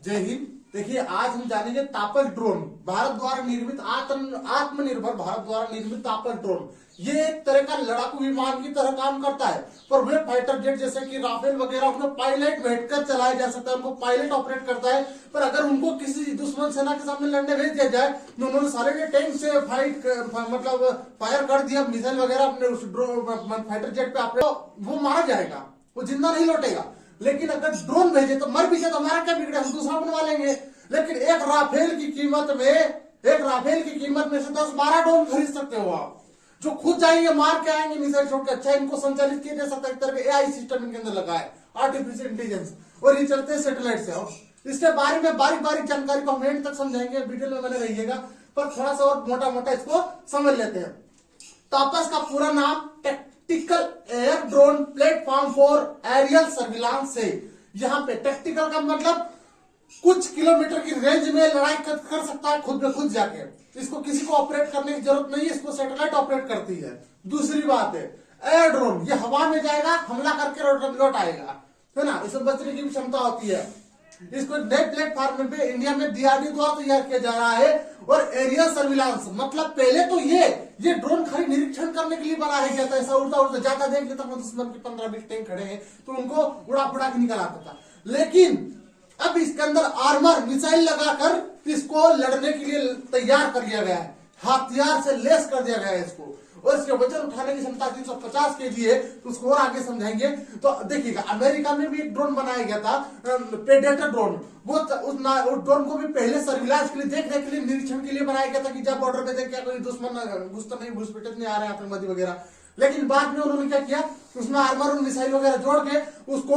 जय हिंद। देखिए, आज हम जानेंगे तापस ड्रोन, भारत द्वारा निर्मित आत्मनिर्भर भारत द्वारा निर्मित तापस ड्रोन। ये एक तरह का लड़ाकू विमान की तरह काम करता है, पर वे फाइटर जेट जैसे कि राफेल वगैरह उनमें पायलट बैठकर चलाया जा सकता है, उनको पायलट ऑपरेट करता है। पर अगर उनको किसी दुश्मन सेना के सामने लड़ने भेज दिया जाए तो उन्होंने सारे टैंक से मतलब फायर कर दिया, मिसाइल वगैरह अपने उस फाइटर जेट पे आपने, वो मारा जाएगा, वो जिंदा नहीं लौटेगा। लेकिन अगर ड्रोन भेजे तो मर भी जाए तो हमारा क्या बिगड़े, हम दूसरा बनवा लेंगे। लेकिन एक राफेल की कीमत में से 10-12 ड्रोन खरीद सकते हो आप, जो खुद जाएंगे, मार के आएंगे मिसाइल छोड़ के। अच्छा, इनको संचालित किया जा सकता है, एक तरह का एआई सिस्टम इनके अंदर लगा है, आर्टिफिशियल इंटेलिजेंस, और ये चलते हैं सैटेलाइट से। इसके बारे में बारीक बारीक जानकारी को हम एंड तक समझाएंगे, वीडियो में बने रहिएगा। पर थोड़ा सा और मोटा मोटा इसको समझ लेते हैं। तापस का पूरा नाम tactical air drone platform for aerial surveillance है। यहाँ पे टैक्टिकल का मतलब कुछ किलोमीटर की रेंज में लड़ाई कर सकता है खुद में खुद जाके। इसको किसी को ऑपरेट करने की जरूरत नहीं है, इसको सैटेलाइट ऑपरेट करती है। दूसरी बात है एयर ड्रोन, ये हवा में जाएगा, हमला करके लौट आएगा, है ना, इसमें बचने की भी क्षमता होती है। इसको नए प्लेटफॉर्म पे इंडिया में डीआरडीओ द्वारा तैयार किया जा रहा है। और एरियल सर्विलांस मतलब पहले तो ये ड्रोन खाली निरीक्षण करने के लिए बनाया गया था, ऐसा उड़ता ज्यादा देख लेता था, दुश्मन के 15-20 टैंक खड़े हैं तो उनको उड़ा के निकल आता था। लेकिन अब इसके अंदर आर्मर मिसाइल लगाकर इसको लड़ने के लिए तैयार कर लिया गया है, हथियार से लेस कर दिया गया है इसको। और इसके वजन उठाने की क्षमता 350 केजी है, तो उसको और आगे समझाएंगे। तो देखिएगा, अमेरिका में भी एक ड्रोन बनाया गया था, प्रेडेटर ड्रोन। उस ड्रोन को भी पहले सर्विलांस के लिए, देखने के लिए, निरीक्षण के लिए बनाया गया था कि जब बॉर्डर पे देख कोई दुश्मन घुसपैठ नहीं आ रहे, आतंकवादी वगैरह। लेकिन बाद में उन्होंने क्या किया, उसमें आर्मर और मिसाइल वगैरह जोड़ के उसको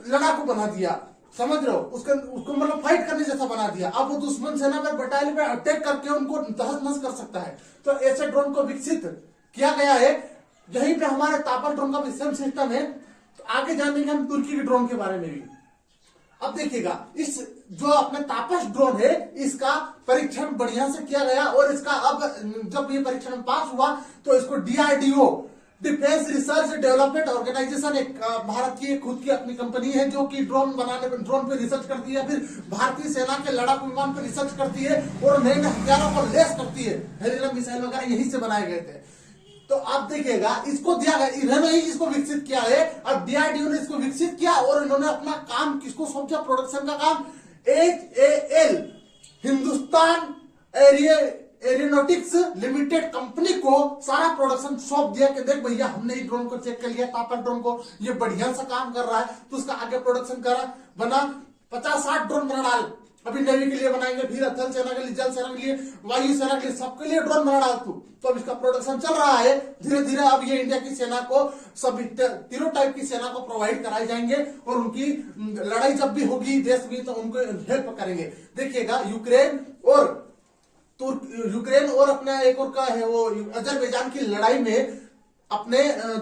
लड़ाकू बना दिया, समझ रहे हो, उसको मतलब फाइट करने जैसा बना दिया। अब वो दुश्मन सेना पर बटालियन पे अटैक करके उनको तहस नहस कर सकता है। तो ऐसे ड्रोन को विकसित किया गया है। यहीं पे हमारे तापस ड्रोन का भी सेम सिस्टम है। तो आगे जानेंगे हम तुर्की के ड्रोन के बारे में भी। अब देखिएगा, इस जो अपने तापस ड्रोन है, इसका परीक्षण बढ़िया से किया गया। और इसका अब जब ये परीक्षण पास हुआ तो इसको DRDO, defence research development organisation, एक भारत की खुद की अपनी कंपनी है जो कि ड्रोन पे रिसर्च करती है, फिर भारतीय सेना के लड़ाकू विमान पे रिसर्च करती है और नए नए हथियारों को लेस करती है। हेलियम मिसाइल वगैरह यहीं से बनाए गए थे। तो आप देखिएगा, इसको दिया गया, इन्होंने ही इसको विकसित किया है। अब डीआरडीओ ने इसको विकसित किया और इन्होंने अपना काम किसको सौंपा, प्रोडक्शन का काम HAL, Hindustan aeronautics limited company को सारा प्रोडक्शन सौंप दिया कि देख भैया, हमने इस ड्रोन को चेक कर लिया, तापस ड्रोन को, ये बढ़िया सा काम कर रहा है, तो उसका आगे प्रोडक्शन बना 50-60 ड्रोन बना डाल। अभी नेवी के लिए बनाएंगे, फिर थल सेना के लिए, जल सेना के लिए, वायु सेना के लिए, सबके लिए ड्रोन बना डाल तू। तो अब इसका प्रोडक्शन चल रहा है धीरे धीरे। अब ये इंडिया की सेना को, सभी तीनों टाइप की सेना को प्रोवाइड कराए जाएंगे और उनकी लड़ाई जब भी होगी देश में तो उनको हेल्प करेंगे। देखिएगा, यूक्रेन और अपना एक और का है वो अजरबैजान की लड़ाई में अपने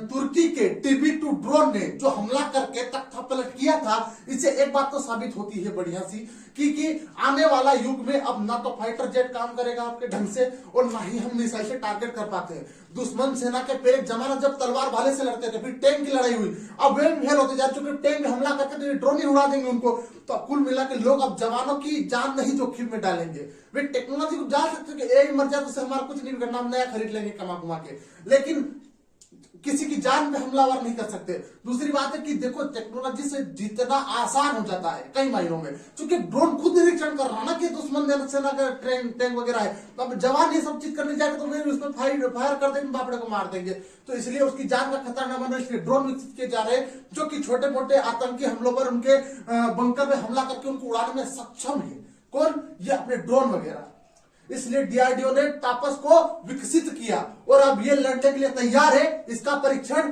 तुर्की के TB2 ड्रोन ने जो हमला करके तख्ता पलट किया था, इससे एक बात तो साबित होती है बढ़िया सी कि आने वाला युग में अब ना तो फाइटर जेट काम करेगा आपके ढंग से और ना ही हम मिसाइल से टारगेट कर पाते हैं। दुश्मन सेना के पे एक जमाना जब तलवार भाले से लड़ते थे, फिर टैंक की लड़ाई हुई, अब वे फेल होते जा चुके, टैंक में हमला करके तो ड्रोन ही उड़ा देंगे उनको। तो कुल मिला के लोग अब जवानों की जान नहीं जोखिम में डालेंगे। वे टेक्नोलॉजी को जान सकते कि ए मर जाए तो हमारा कुछ नहीं करना, हम नया खरीद लेंगे कमा कुमा के, लेकिन किसी की जान पे हमलावर नहीं कर सकते। दूसरी बात है कि देखो, टेक्नोलॉजी से जितना आसान हो जाता है कई मायनों में, क्योंकि ड्रोन खुद निरीक्षण कर रहा ना कि दुश्मन सेना का टैंक वगैरह है, तो अब जवान ये सब चीज करने जाएगा तो फिर उसमें फायर कर देंगे, बापड़े को मार देंगे। तो इसलिए उसकी जान का खतरा न बने, इसलिए ड्रोन विकसित किए जा रहे हैं जो कि छोटे मोटे आतंकी हमलों पर, उनके बंकर में हमला करके उनको उड़ाने में सक्षम है। कौन? ये अपने ड्रोन वगैरह। इसलिए डीआरडीओ ने तापस को विकसित किया और अब ये लड़ने के लिए तैयार है। इसका परीक्षण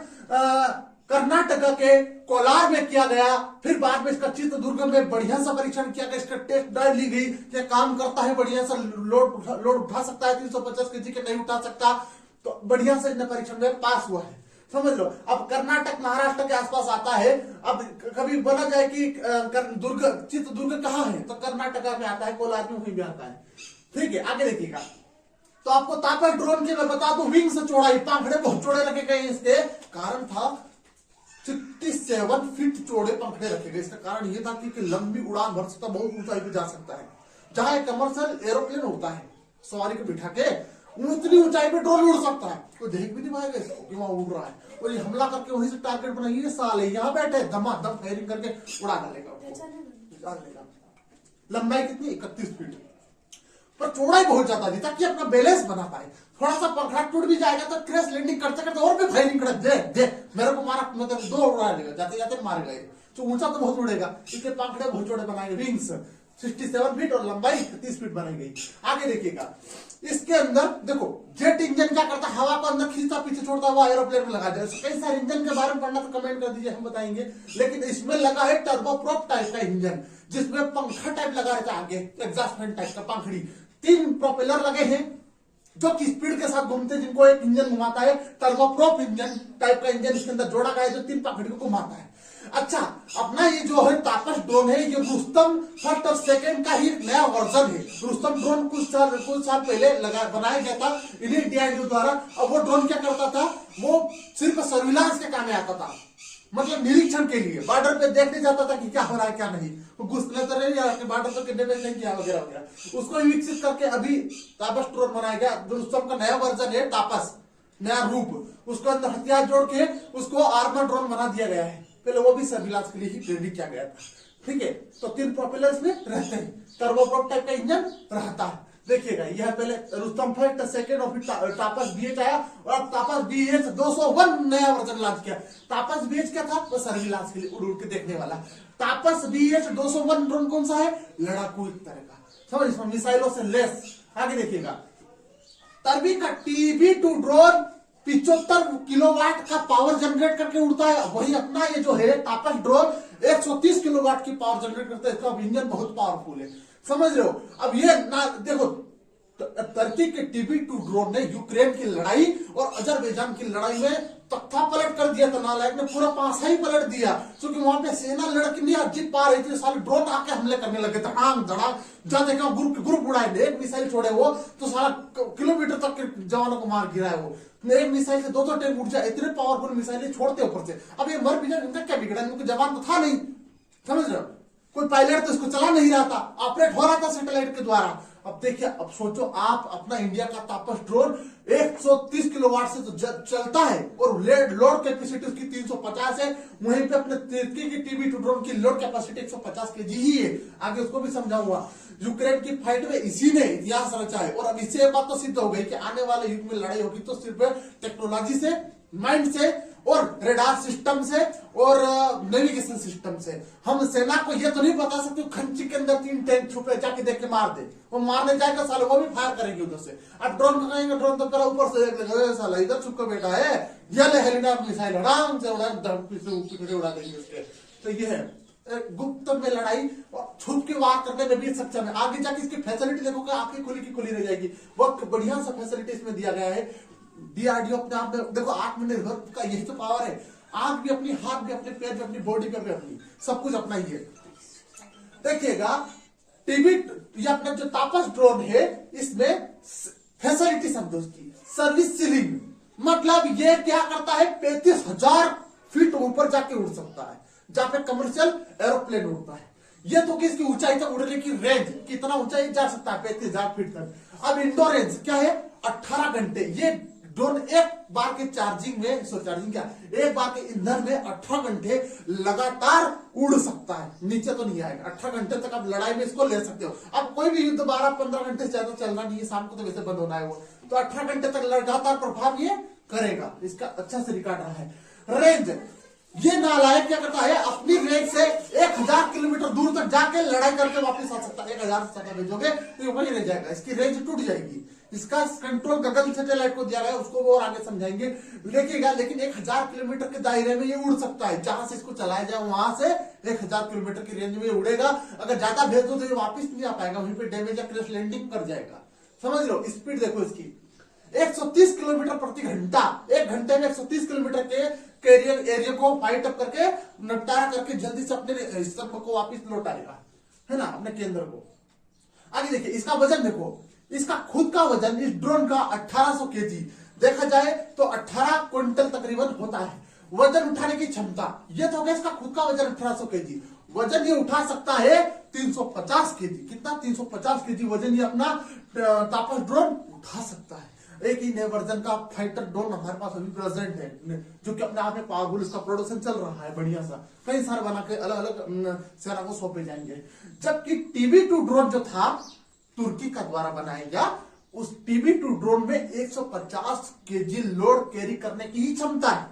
कर्नाटक के कोलार में किया गया, फिर बाद में इसका चित्रदुर्ग में बढ़िया सा परीक्षण किया गया, इसका टेस्ट ड्राइव ली गई कि काम करता है, बढ़िया सा लोड उठा सकता है, 350 केजी के नहीं उठा सकता, तो बढ़िया से इसने परीक्षण में पास हुआ है, समझ लो। अब कर्नाटक महाराष्ट्र के आसपास आता है। अब कभी बोला जाए कि चित्रदुर्ग कहाँ है, तो कर्नाटक में आता है, कोलार में वहीं भी आता है। ठीक है, आगे देखिएगा। तो आपको तापस ड्रोन के मैं बता दूं, विंग्स चौड़ाई, पाखड़े बहुत चौड़े लगे गए, इसके कारण था 67 फीट चौड़े पंखड़े रखे गए। इसका कारण यह था कि लंबी उड़ान भर सकता, बहुत ऊंचाई पे जा सकता है। जहां एक कमर्शियल एरोप्लेन होता है सवारी को बिठा के, उतनी ऊंचाई पे ड्रोन उड़ सकता है, कोई देख भी नहीं पाएगा इसको कि वहां उड़ रहा है, और ये हमला करके वहीं से टारगेट बनाइए, ये साले यहाँ बैठे धमाधम फायरिंग करके उड़ा डालेगा। लंबाई कितनी? 31 फीट, पर चौड़ाई बहुत ज्यादा थी ताकि अपना बैलेंस बना पाए। थोड़ा सा पंखड़ा टूट भी जाएगा तो क्रैश लैंडिंग करते करते और भी फायरिंग कर दे मेरे को मारा, मतलब 2 उड़ा देगा, जाते जाते मार गए। तो ऊंचा तो बहुत उड़ेगा, इसके पंखड़े बहुत चौड़े बनाए, विंग्स 67 फीट और लंबाई 30 फीट बनाई गई। आगे देखिएगा, इसके अंदर देखो जेट इंजन क्या करता है, हवा को अंदर खींचता पीछे छोड़ता हुआ एरोप्लेन में लगा दिया। कई सारे इंजन के बारे में पढ़ना तो कमेंट कर दीजिए, हम बताएंगे। लेकिन इसमें लगा है टर्बोप्रोप टाइप का इंजन, जिसमें पंखा टाइप लगा रहता है आगे, एग्जॉस्ट फैन टाइप का पंखड़ी। 3 प्रोपेलर लगे हैं जो कि स्पीड के साथ घूमते हैं, जिनको एक इंजन घुमाता है। टर्बोप्रोप इंजन टाइप का इंजन इसके अंदर जोड़ा गया है जो 3 पंखड़ी को घुमाता है। अच्छा, अपना ये जो है तापस ड्रोन है, ये रुस्तम फर्स्ट और सेकंड का ही नया वर्जन है। रुस्तम ड्रोन कुछ साल पहले बनाया गया था इंडियन DRDO द्वारा। अब वो ड्रोन क्या करता था, वो सिर्फ सर्विलांस के काम में आता था, मतलब निरीक्षण के लिए। बॉर्डर पे देखने जाता था कि क्या हो रहा है क्या नहीं, वो घुसने तो नहीं, बॉर्डर पे किडनैप नहीं किया वगैरह वगैरह। उसको विकसित करके अभी तापस ड्रोन बनाया गया। रुस्तम का नया वर्जन है तापस, नया रूप, उसको अंदर हथियार जोड़ के उसको आर्मर ड्रोन बना दिया गया है। पहले वो भी सर्विलांस के लिए ही रेडी किया गया था। ठीक है, तो 3 प्रोपेलर्स में रहते हैं, टर्बोप्रोप टाइप का इंजन रहता है। देखिएगा, यह पहले रुस्तम फर्स्ट सेकंड और फिर तापस BH आया, और अब तापस BH 201 नया वर्जन लॉन्च किया। तापस BH क्या था, वो सर्विलांस के लिए उड़ के देखने वाला। तापस BH 201 ड्रोन कौन सा है, लड़ाकू एक तरह का, समझ, इसमें मिसाइलों से लेस। आगे देखिएगा, तर्बी का TB2 ड्रोन 75 किलोवाट का पावर जनरेट करके उड़ता है। वही अपना ये जो है तापस ड्रोन 130 किलोवाट की पावर जनरेट करता है। इसका इंजन बहुत पावरफुल है, समझ रहे हो। अब ये ना देखो, तुर्की के TB2 ड्रोन ने यूक्रेन की लड़ाई और अजरबैजान की लड़ाई में तख्ता पलट कर दिया था। नालायक ने पूरा पासा ही पलट दिया, क्योंकि वहां पे सेना लड़की नहीं जीत पा रही थी, सारे ड्रोन आके हमले करने लगे, धड़ाम धड़ाम। जहां देखा ग्रुप उड़ाए, एक मिसाइल छोड़े वो तो सारा किलोमीटर तक के जवानों को मार गिरा है। वो एक मिसाइल से 2 टैंक उड़ जाए, इतने पावरफुल मिसाइल छोड़ते ऊपर से। अब ये मर भी जाए, इनका क्या बिगड़ा, इनका जवान तो था नहीं, समझ रहे हो। कोई पायलट तो इसको चला नहीं रहा था, ऑपरेट हो रहा था सैटेलाइट के द्वारा। अब देखिए, अब सोचो आप, अपना इंडिया का तापस ड्रोन 130 किलोवाट से तो चलता है, और लोड कैपेसिटी उसकी 350 है। वहीं पे अपने तुर्की की TB2 ड्रोन की लोड कैपेसिटी 150 kg ही है। आगे उसको भी समझाऊंगा। यूक्रेन की फाइट में इसी ने इतिहास रचा है, और अब इससे एक बात तो सिद्ध हो गई कि आने वाले युग में लड़ाई होगी तो सिर्फ टेक्नोलॉजी से, माइंड से, और रेडार सिस्टम से, और नेविगेशन सिस्टम से। हम सेना को यह तो नहीं बता सकते खंची के अंदर 3 टैंक छुपे, जाके देख के मार दे। वो मारने जाएगा साले, वो भी फायर करेंगे उधर से। अब ड्रोन को कहेंगे, ड्रोन तो पूरा ऊपर से देख, साला इधर छुप कर बैठा है, ये ले हेलिकॉप्टर मिसाइल आराम से उड़ा देंगे उसके। तो ये है गुप्त में लड़ाई, और छुप के वार करने में भी सक्षम है। आगे जाके इसकी फैसिलिटी देखोगे, आंखें खुली की खुली रह जाएगी। बहुत बढ़िया सा फैसिलिटी इसमें दिया गया है। DRDO अपने आप में देखो, आत्मनिर्भर का यही तो पावर है। आंख भी अपनी, हाथ भी अपने, पैर भी अपनी, बॉडी पे भी अपनी, सब कुछ अपना ही है। देखिएगा, TB या अपना जो तापस ड्रोन है, इसमें फैसिलिटी समझो उसकी, सर्विस सीलिंग, मतलब ये क्या करता है, 35,000 फीट ऊपर जाके उड़ सकता है, जहां पे कमर्शियल एरोप्लेन उड़ता है। ये तो किसकी ऊंचाई तक उड़ने की रेंज, कितना ऊंचाई जा सकता है, 35,000 फीट तक। अब इंडोर रेंज क्या है, 18 घंटे। ये ड्रोन एक बार के चार्जिंग में, एक बार के ईंधन में 18 घंटे लगातार उड़ सकता है, नीचे तो नहीं आएगा। 18 घंटे तक आप लड़ाई में इसको ले सकते हो। अब कोई भी युद्ध 12-15 घंटे से ज्यादा चलना नहीं है, शाम को तो वैसे बंद होना है वो, तो 18 घंटे तक लगातार प्रभाव ये करेगा। इसका अच्छा से रिकॉर्ड रहा है। रेंज, ये नालायक क्या करता है, अपनी रेंज से 1000 किलोमीटर दूर तक जाके लड़ाई करके वापस आ सकता है। 1000 से ज्यादा भेजोगे तो ये वही रह जाएगा, इसकी रेंज टूट जाएगी। इसका कंट्रोल गगन सैटेलाइट को दिया गया, उसको वो और आगे समझाएंगे, देखिएगा। लेकिन 1000 किलोमीटर के दायरे में ये उड़ सकता है, जहां से इसको चलाया जाए वहां से 1000 किलोमीटर की रेंज में उड़ेगा। अगर ज्यादा भेज दो तो ये वापस नहीं आ पाएगा, वहीं पे डैमेज या क्रैश लैंडिंग कर जाएगा, समझ लो। स्पीड देखो इसकी, 130 किलोमीटर प्रति घंटा, 1 घंटे में 130 किलोमीटर के एरिया को फाइट अप करके निपटारा करके जल्दी से अपने स्तंभ को वापस लौटाएगा, है ना, अपने केंद्र को। आगे देखिए, इसका वजन देखो, इसका खुद का वजन इस ड्रोन का 1800 kg देखा जाए तो 18 क्विंटल तकरीबन होता है। वजन उठाने की क्षमता, ये तो हो गया इसका खुद का वजन 1800 केजी। वजन ये उठा सकता है 350 केजी। कितना? 350 केजी वजन ये अपना तापस ड्रोन उठा सकता है। एक ही नए वर्जन का फाइटर ड्रोन हमारे पास अभी प्रेजेंट है, जो कि अपने आप में पावरफुल, इसका प्रोडक्शन चल रहा है बढ़िया सा, कई सारे बना के अलग अलग सेना को सौंपे जाएंगे। जबकि TB2 ड्रोन जो था तुर्की का द्वारा बनाया गया, उस TB2 ड्रोन में 150 केजी लोड कैरी करने की ही क्षमता है।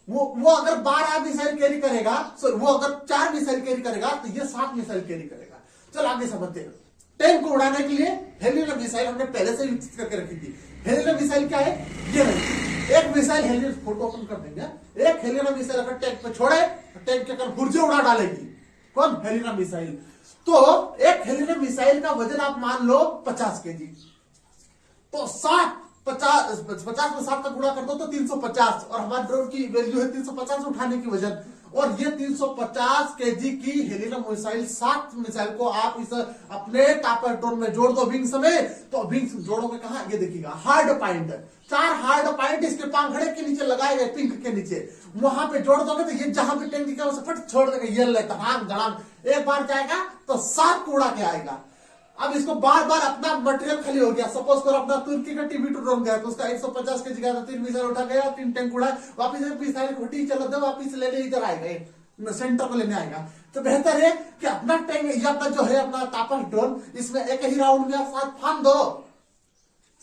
वो अगर 12 मिसाइल कैरी करेगा, वो अगर 4 मिसाइल कैरी करेगा तो ये 7 मिसाइल कैरी करेगा। चल आगे समझते हैं। टैंक को उड़ाने के लिए हेलिना मिसाइल हमने पहले से विकसित करके रखी थी। हेलिना मिसाइल क्या है? ये नहीं, एक मिसाइल हेलिना, फोटो ओपन कर देंगे। एक हेलिना मिसाइल अगर टैंक पे छोड़े तो टैंक के अंदर पुर्जे उड़ा डालेगी। कौन? हेलिना मिसाइल। तो एक हेलिना मिसाइल का वजन आप मान लो 50 केजी, तो 50 में 7 का गुणा कर दो तो 350, और हमारे ड्रोन की वैल्यू है 350 उठाने की वजन। और ये 350 केजी की हेलिना मिसाइल, 7 मिसाइल को आप इस अपने टापर ड्रोन में जोड़ दो विंग्स में, तो विंग्स जोड़ोगे कहां? ये देखिएगा हार्ड पॉइंट, 4 हार्ड पॉइंट इसके पांखड़े के नीचे लगाए गए, पिंक के नीचे, वहां पे जोड़ दोगे तो ये जहां पे टैंक दिखा उसे फट छोड़ देगा, ये ले धड़ाम धड़ाम, एक बार जाएगा तो 7 को उड़ा के आएगा। अब इसको बार बार अपना मटेरियल खाली हो गया। सपोज करो अपना तुर्की का TB2 ड्रोन गया तो उसका 150 के जगह 3 मिसाइल उठा गया, 3 टैंक उड़ा, वापिस एक मिसाइल घोटी चलो दो, वापिस लेने इधर आएगा, सेंटर को लेने आएगा। तो बेहतर है कि अपना टैंक या अपना जो है अपना तापस ड्रोन, इसमें एक ही राउंड में 7 फान दो,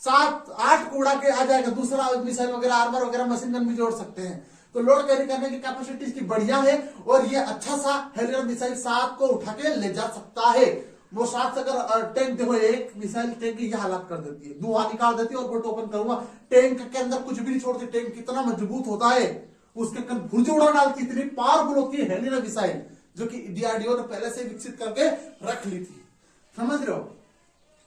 7-8 को उड़ा के आ जाएगा। दूसरा मिसाइल वगैरह, आर्मर वगैरह, मशीन गन भी जोड़ सकते हैं। तो लोड कैरी करने की कैपेसिटी इसकी बढ़िया है, और ये अच्छा सा हेलिना मिसाइल 7 को उठा के ले जा सकता है। वो 7 से अगर टैंक देखो, एक मिसाइल टैंक की हालात कर देती है, धुआं निकाल देती है। और बोट ओपन करूंगा, टैंक के अंदर कुछ भी नहीं छोड़ती। टैंक कितना मजबूत होता है, उसके अंदर भुर्जे उड़ा डालती, इतनी पावरफुल होती है हेलिना मिसाइल, जो कि DRDO ने पहले से विकसित करके रख ली थी। समझ रहे हो?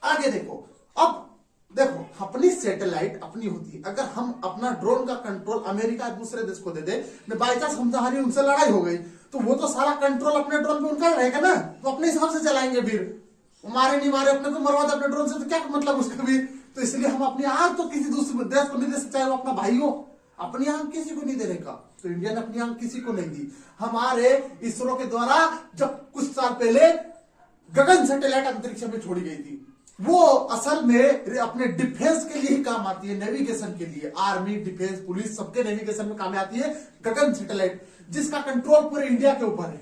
आगे देखो, अब देखो अपनी सैटेलाइट अपनी होती है। अगर हम अपना ड्रोन का कंट्रोल अमेरिका दूसरे देश को दे दे, बाई चांस हमारी उनसे लड़ाई हो गई, तो वो तो सारा कंट्रोल अपने ड्रोन पे उनका रहेगा ना, तो अपने हिसाब से चलाएंगे। फिर मारे नहीं मारे, अपने को मरवा दे अपने ड्रोन से, तो क्या मतलब उसका भी। तो इसलिए हम अपनी आंख तो किसी दूसरे देश को नहीं दे सकते, चाहे वो अपना भाई हो, अपनी आंख किसी को नहीं देने का। तो इंडिया ने अपनी आंख किसी को नहीं दी। हमारे इसरो के द्वारा जब कुछ साल पहले गगन सैटेलाइट अंतरिक्ष में छोड़ी गई थी, वो असल में अपने डिफेंस के लिए ही काम आती है, नेविगेशन के लिए। आर्मी, डिफेंस, पुलिस, सबके नेविगेशन में काम आती है गगन सैटेलाइट, जिसका कंट्रोल पूरे इंडिया के ऊपर है।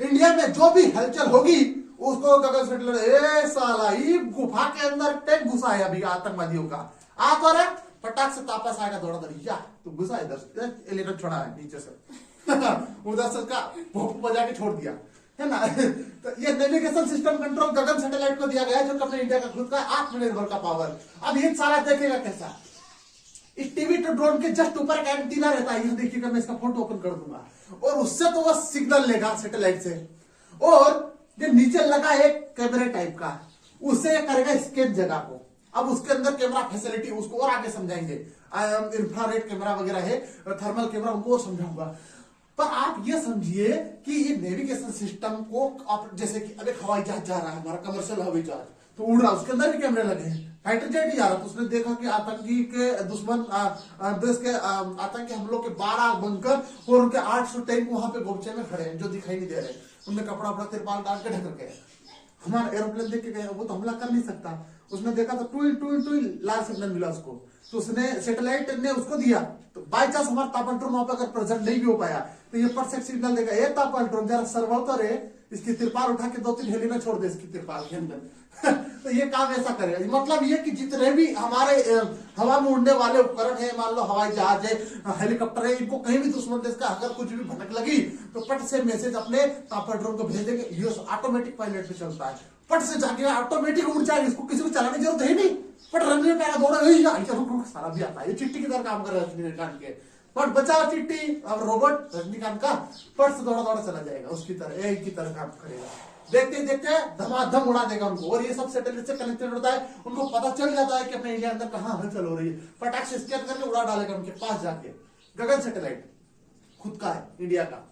इंडिया में जो भी हलचल होगी उसको गगन सैटेलाइट, साला ये गुफा के अंदर टैंक घुसा है अभी आतंकवादियों का, आ तो रहे, फटाक से तापस आएगा दौड़ा दरिया, तो घुसा इधर, एलिवेटर छोड़ा है नीचे से उधर से उसका भोंक बजा के छोड़ दिया, है ना। तो ये नेविगेशन सिस्टम कंट्रोल गगन सैटेलाइट को दिया गया है, जो अपने इंडिया का खुद का आत्मनिर्भर का पावर। अब ये सारा देखेगा कैसा, इस TB2 ड्रोन के जस्ट ऊपर एक एंटीना रहता है, यहां देखिएगा, मैं इसका फोटो ओपन कर दूंगा, और उससे तो वह सिग्नल लेगा सैटेलाइट से। और ये नीचे लगा एक कैमरे टाइप का, उससे करेगा स्कैन जगह को। अब उसके अंदर कैमरा फैसिलिटी, उसको और आगे समझाएंगे, इंफ्रारेड कैमरा वगैरह है, थर्मल कैमरा, उनको और समझाऊंगा। पर आप ये समझिए कि ये नेविगेशन सिस्टम को, आप जैसे कि अब एक हवाई जहाज जा रहा है, हमारा कमर्शियल हवाई जहाज तो उड़ रहा, उसके अंदर भी कैमरे लगे हैं। फाइटर जेट ही जा रहा, तो उसने देखा कि आतंकी के दुश्मन देश के आतंकी हमलों के 12 बंकर और उनके 800 टैंक वहां पे गोपचे में खड़े हैं, जो दिखाई नहीं दे रहे। उनने कपड़ा वपड़ा तिरपाल डाल के ढक गए। हमारा एरोप्लेन देख के गया, वो तो हमला कर नहीं सकता। उसने देखा तो टूल टूल टूल लाल सिग्नल मिला उसको, तो उसने सैटेलाइट ने उसको दिया। तो बाई चांस हमारा तापन ड्रोन वहां पर अगर प्रेजेंट नहीं भी हो पाया, तो ये परफेक्ट सिग्नल देगा, ये तापन ड्रोन जरा सर्वोत्तर है, इसकी तिरपाल उठा के 2-3 हेलिना छोड़ दे इसकी तिरपाल के अंदर तो ये काम ऐसा करेगा। मतलब ये कि जितने भी हमारे हवा में उड़ने वाले उपकरण है, मान लो हवाई जहाज है, हेलीकॉप्टर है, इनको कहीं भी दुश्मन देश का अगर कुछ भी भनक लगी तो पट से मैसेज अपने तापर ड्रोन को भेज देंगे। ये ऑटोमेटिक पायलट पे चलता है, पट से जाके ऑटोमेटिक उड़ जाएगा, इसको किसी को चलाने की जरूरत है नहीं। पट रनवे पे दौड़ा सारा भी आता है, ये चिट्टी की तरह काम कर रहा है रजनीकांत के। पट बचाओ चिट्टी, अब रोबोट रजनीकांत का पट से दौड़ा दौड़ा चला जाएगा, उसकी तरह एक की तरह काम करेगा। देखते देखते धमाधम उड़ा देगा उनको। और ये सब सैटेलाइट से कनेक्टेड होता है, उनको पता चल जाता है कि अपने इंडिया अंदर कहां हलचल हो रही है, फटाक से स्कैन करके उड़ा डालेगा उनके पास जाके। गगन सैटेलाइट खुद का है इंडिया का।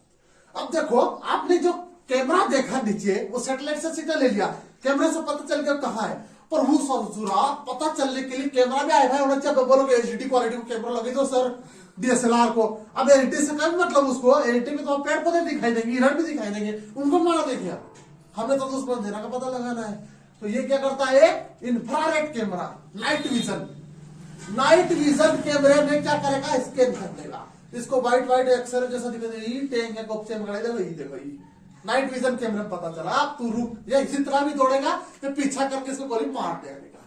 अब देखो, आपने जो कैमरा देखा नीचे, वो सैटेलाइट से सिग्नल ले लिया, कैमरे से पता चल गया कहां है। पर वो ससुरा पता चलने के लिए कैमरा भी आया होना चाहिए। बोलोगे एचडी क्वालिटी को कैमरा लगे तो सर डीएसएलआर को, अब एलईडी से क्या मतलब, उसको एलईडी में तो पेड़ पौधे दिखाई देंगे, हिरण भी दिखाई देंगे, उनको मारा देखिए। हमें तो उसको अंधेरा का पता लगाना है। तो ये क्या करता है, एक infrared camera, night vision. Night vision कैमरे में क्या करेगा, स्कैन कर देगा इसको, व्हाइट व्हाइट एक्सरे जैसा दिखाई देगा। नाइट विजन कैमरे में पता चला, अब तू रुक, ये इसी तरह भी दौड़ेगा, फिर पीछा करके इसको गोली मार देगा।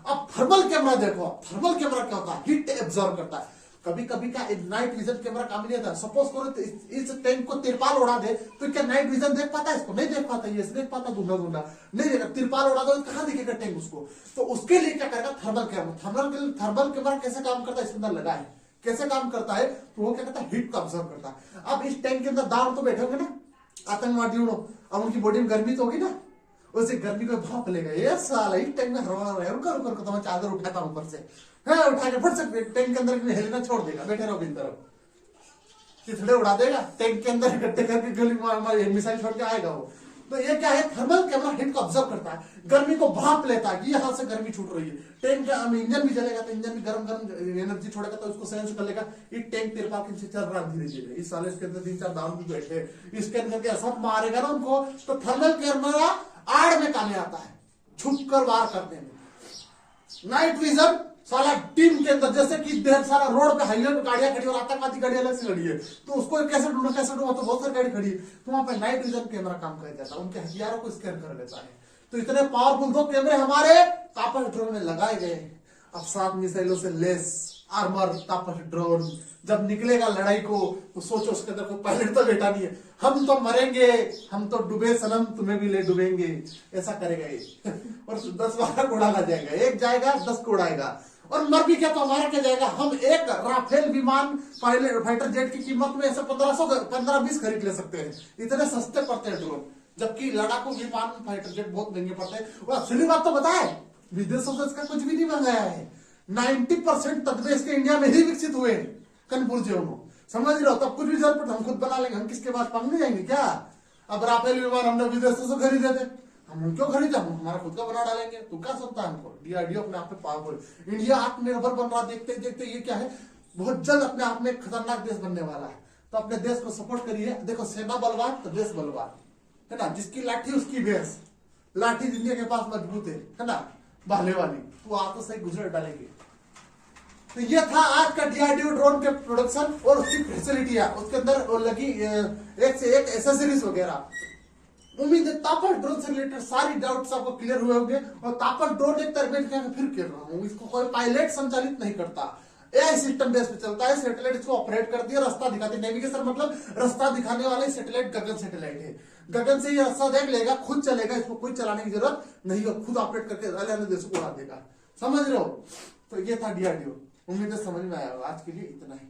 अब थर्मल कैमरा देखो, थर्मल कैमरा क्या होता है, हीट एब्जॉर्ब करता है। कभी कभी का नाइट विजन कैमरा काम नहीं आता। सपोज करो तो इस टैंक को तिरपाल उड़ा दे तो क्या नाइट विजन देख पाता है इसको, नहीं देख पाता, ये देख पाता, धुंधा धुंधा नहीं देगा। तिरपाल उड़ा दो कहां दिखेगा टैंक उसको। तो उसके लिए क्या करेगा, थर्मल कैमरा। थर्मल कैमरा कैसे काम करता है, इसके अंदर लगा है, कैसे काम करता है, तो वो क्या करता है, हीट को ऑब्जर्व करता है। अब इस टैंक के अंदर दाम तो बैठे होंगे ना आतंकवादी, अब उनकी बॉडी में गर्मी तो होगी ना, उसे गर्मी को भाप लेगा, ये साला इस टैंक में हवा रहा है, रुको तो मैं चादर उठाता हूं ऊपर से, उठा के फट से टैंक के अंदर हेलना छोड़ देगा, बैठे रहो बिन तरफ, चिथड़े उड़ा देगा टैंक के अंदर, इकट्ठे करके गोली मिसाइल छोड़ के आएगा वो। तो ये क्या है, थर्मल कैमरा हीट को ऑब्जर्व करता है, गर्मी को भाप लेता है कि यहाँ से गर्मी छूट रही है। टैंक का इंजन भी चलेगा तो इंजन भी गर्म एनर्जी छोड़ेगा तो उसको सेंस कर लेगा, ये टैंक तिरपाल के नीचे चल रहा है धीरे धीरे, इस साल इसके अंदर 3-4 दाम भी बैठे, इसके अंदर के सब मारेगा ना उनको। तो थर्मल कैमरा आड़ में काम आता है, छुप कर वार करने में। नाइट विजन साला टीम के अंदर, जैसे कि ढेर सारा रोड पे हाईवे पे गाड़ियां खड़ी और आतंकवादी गाड़ी अलग से खड़ी है, तो उसको कैसे ढूंढो तो बहुत सारी गाड़ी खड़ी है, तो वहां पे नाइट विजन कैमरा काम कर जाता है, उनके हथियारों को स्कैन कर लेता है। तो इतने पावरफुल 2 कैमरे हमारे तापस ड्रोन में लगाए गए। अब 7 मिसाइलों से लेस आर्मर तापस ड्रोन जब निकलेगा लड़ाई को, तो सोचो उसके अंदर कोई पायलट तो बैठा नहीं है, हम तो मरेंगे, हम तो डूबे सनम, तुम्हें भी ले डूबेंगे, ऐसा करेगा ये और 10-12 को उड़ा जाएगा, एक जाएगा 10 को उड़ाएगा, और मर भी क्या तो हमारा क्या जाएगा। हम एक राफेल विमान फाइटर जेट की कीमत में ऐसे 15-20 खरीद ले सकते हैं, इतने सस्ते पड़ते हैं ड्रोन, जबकि लड़ाकू विमान फाइटर जेट बहुत महंगे पड़ते हैं। और असली बात तो बताए, विदेशों से इसका कुछ भी नहीं मंगाया है, 90% तत्व इसके इंडिया में ही विकसित हुए हैं, कनपुर से समझ रहे हो। तब कुछ भी जरूरत हम खुद बना लेंगे, हम किसके पास मांगने जाएंगे क्या। अब राफेल विमान हमने विदेशों से खरीदे थे, हम क्यों खरीदे, हम हमारा खुद का बना डालेंगे, तू क्या सोचता है हमको। डीआरडीओ अपने आप में पावरफुल, इंडिया आत्मनिर्भर बन रहा, देखते देखते ये क्या है, बहुत जल्द अपने आप में खतरनाक देश बनने वाला है। तो अपने देश को सपोर्ट करिए। देखो सेना बलवान तो देश बलवान है ना, जिसकी लाठी उसकी भैंस, लाठी दुनिया के पास मजबूत है ना, बहले वाली, तो आप तो सही गुजर डालेंगे। तो ये था आज का डीआरडीओ ड्रोन के प्रोडक्शन और उसकी फैसिलिटियां, उसके अंदर लगी एक से एक एसेसरीज वगैरह। उम्मीद है तापस ड्रोन से रिलेटेड सारी डाउट्स आपको क्लियर हुए होंगे। और तापस ड्रोन एक तरह फिर कह रहा हूँ, इसको कोई पायलट संचालित नहीं करता, एआई सिस्टम बेस पे चलता है। सैटेलाइट इसको ऑपरेट करती है, रास्ता दिखाती है, नेविगेशन मतलब रास्ता दिखाने वाले सैटेलाइट गगन सैटेलाइट है, गगन से ये रास्ता देख लेगा, खुद चलेगा, इसको कोई चलाने की जरूरत नहीं है, खुद ऑपरेट करके अन्य देशों को उड़ा देगा। समझ रहे हो। तो ये था डीआरडीओ, उम्मीद है समझ में आया होगा। आज के लिए इतना ही।